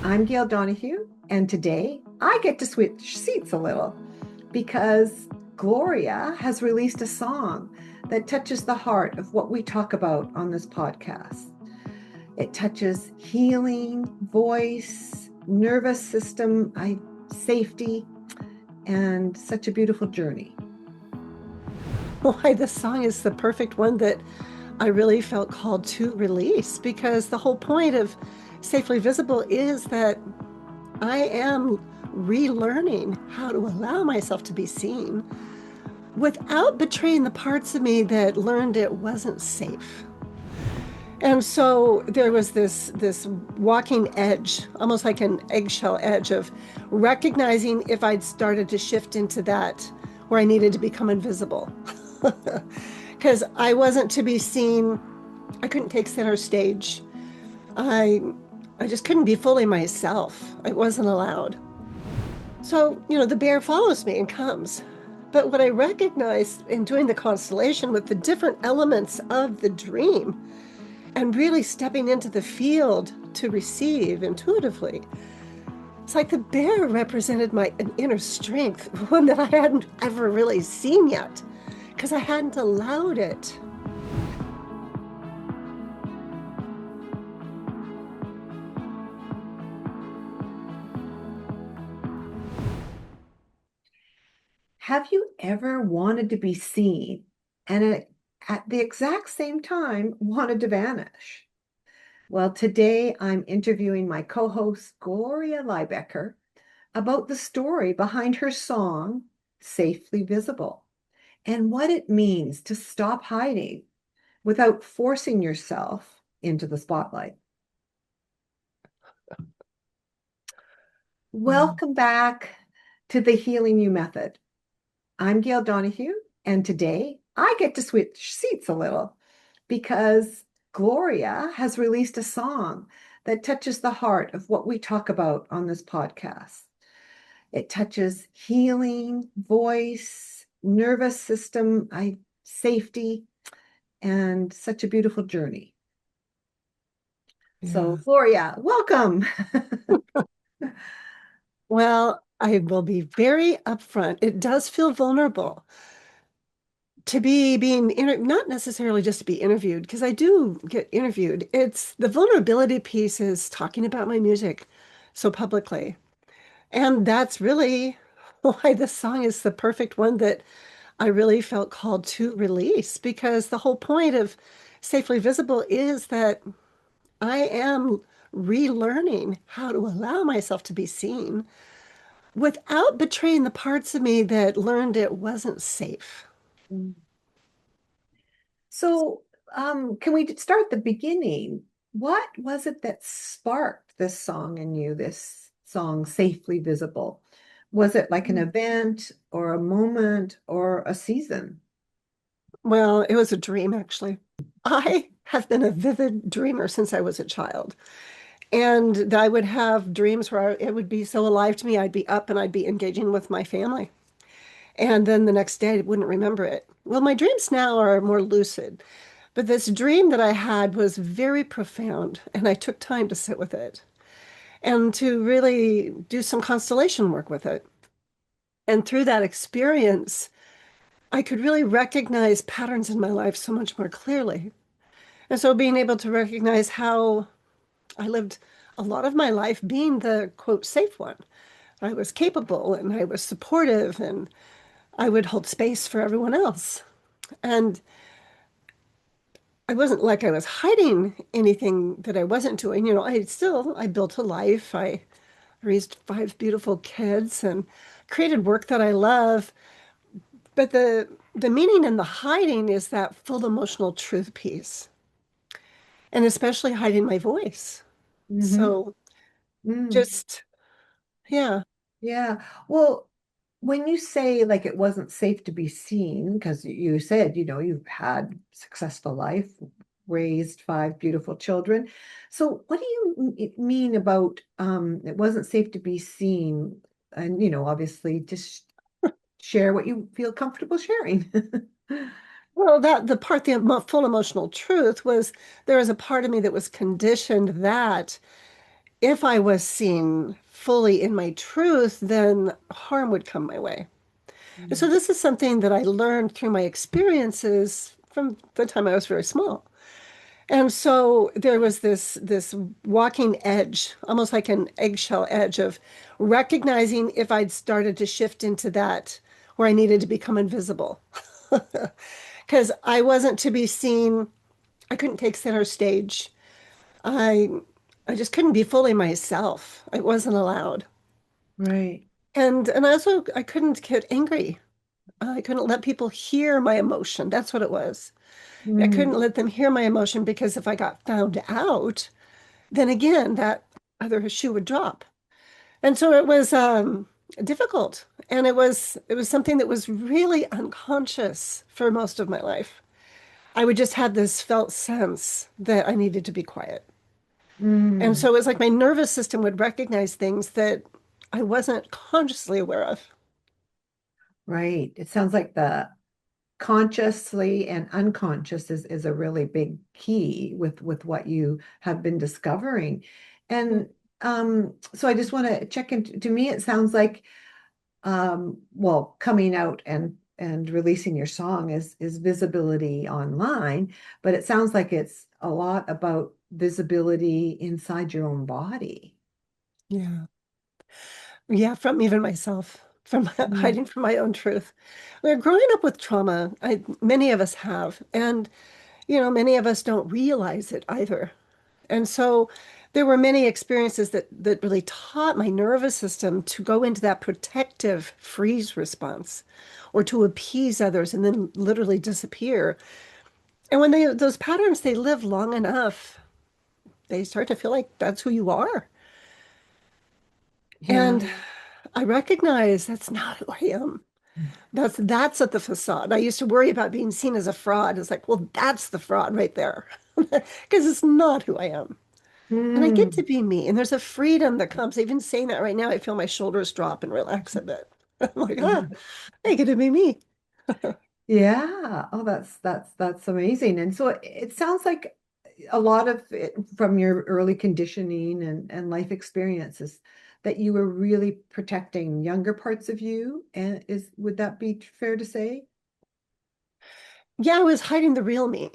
I'm Gail Donohue, and today I get to switch seats a little because Gloria has released a song that touches the heart of what we talk about on this podcast. It touches healing, voice, nervous system, safety, and such a beautiful journey. Why this song is the perfect one that I really felt called to release because the whole point of Safely Visible is that I am relearning how to allow myself to be seen without betraying the parts of me that learned it wasn't safe. And so there was this walking edge, almost like an eggshell edge of recognizing if I'd started to shift into that where I needed to become invisible. Because I wasn't to be seen. I couldn't take center stage. I I just couldn't be fully myself. I wasn't allowed. So, the bear follows me and comes. But what I recognized in doing the constellation with the different elements of the dream and really stepping into the field to receive intuitively, it's like the bear represented an inner strength, one that I hadn't ever really seen yet because I hadn't allowed it. Have you ever wanted to be seen and at the exact same time wanted to vanish? Well, today I'm interviewing my co host, Gloria Lybecker, about the story behind her song, Safely Visible, and what it means to stop hiding without forcing yourself into the spotlight. Welcome back to the Healing You Method. I'm Gail Donohue, and today I get to switch seats a little because Gloria has released a song that touches the heart of what we talk about on this podcast. It touches healing, voice, nervous system, safety, and such a beautiful journey. So, Yeah. Gloria, welcome. Well, I will be very upfront. It does feel vulnerable to be not necessarily just to be interviewed, because I do get interviewed. It's the vulnerability piece is talking about my music so publicly. And that's really why this song is the perfect one that I really felt called to release, because the whole point of Safely Visible is that I am relearning how to allow myself to be seen without betraying the parts of me that learned it wasn't safe. So, can we start at the beginning? What was it that sparked this song in you, this song, Safely Visible? Was it like an event or a moment or a season? Well, it was a dream, actually. I have been a vivid dreamer since I was a child. And I would have dreams where it would be so alive to me, I'd be up and I'd be engaging with my family. And then the next day, I wouldn't remember it. Well, my dreams now are more lucid, but this dream that I had was very profound, and I took time to sit with it and to really do some constellation work with it. And through that experience, I could really recognize patterns in my life so much more clearly. And so being able to recognize how I lived a lot of my life being the quote safe one. I was capable and I was supportive and I would hold space for everyone else. And I wasn't like I was hiding anything that I wasn't doing. I built a life. I raised five beautiful kids and created work that I love. But the meaning in the hiding is that full emotional truth piece, and especially hiding my voice. Mm-hmm. So Mm, just, yeah. yeah. Well, when you say like it wasn't safe to be seen, because you said, you've had successful life, raised five beautiful children. So what do you mean about it wasn't safe to be seen? And, obviously just share what you feel comfortable sharing. Well, full emotional truth was there was a part of me that was conditioned that if I was seen fully in my truth, then harm would come my way. And so Mm. this is something that I learned through my experiences from the time I was very small. And so there was this walking edge, almost like an eggshell edge of recognizing if I'd started to shift into that where I needed to become invisible. Because I wasn't to be seen. I couldn't take center stage. I I just couldn't be fully myself. I wasn't allowed. Right. And also I couldn't get angry. I couldn't let people hear my emotion. That's what it was. I couldn't Mm. let them hear my emotion because if I got found out, then again, that other shoe would drop. And so it was difficult. And it was something that was really unconscious for most of my life. I would just have this felt sense that I needed to be quiet. And Mm. so it was like my nervous system would recognize things that I wasn't consciously aware of. Right. It sounds like the consciously and unconscious is a really big key with what you have been discovering. And so I just want to check in. To me, it sounds like well, coming out and releasing your song is visibility online, but it sounds like it's a lot about visibility inside your own body. Yeah. Yeah, from even myself, from Mm. hiding from my own truth. We're growing up with trauma. Many of us have, and many of us don't realize it either. And so there were many experiences that really taught my nervous system to go into that protective freeze response or to appease others and then literally disappear. And when those patterns, they live long enough, they start to feel like that's who you are. Yeah. And I recognize that's not who I am. That's at the facade. I used to worry about being seen as a fraud. It's like, well, that's the fraud right there. Because it's not who I am. And I get to Mm. be me. And there's a freedom that comes. Even saying that right now, I feel my shoulders drop and relax a bit. I'm like, I get to be me. Yeah. Oh, that's amazing. And so it sounds like a lot of it from your early conditioning and life experiences that you were really protecting younger parts of you. And would that be fair to say? Yeah, I was hiding the real me.